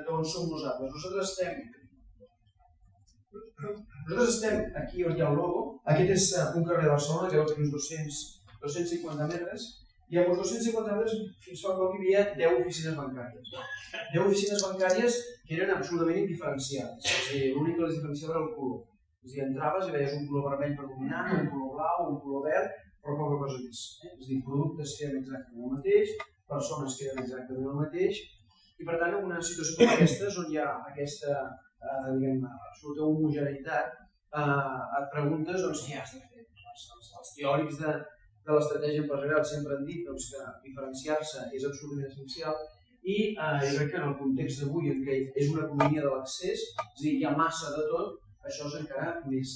d'on som nosaltres. Nosaltres estem aquí on hi ha el logo. Aquest és un carrer de Barcelona que deu tenir uns 250 metres, i amb els 250 metres fins fa poc hi havia 10 oficines bancàries. 10 oficines bancàries que eren absolutament indiferenciades. És a dir, l'únic que les diferenciava era el color. És a dir, entraves i veies un color vermell predominant, un color blau, un color verd, però poca cosa més. És a dir, productes que eren exactament el mateix, persones que eren exactament el mateix, i per tant, en una situació com aquesta, on hi ha aquesta absoluta homogeneïtat, et preguntes què has de fer. Els teòrics de l'estratègia empresarial sempre han dit que diferenciar-se és absolutament essencial, i jo crec que en el context d'avui, en què és una economia de l'accés, és a dir, hi ha massa de tot, això és encara més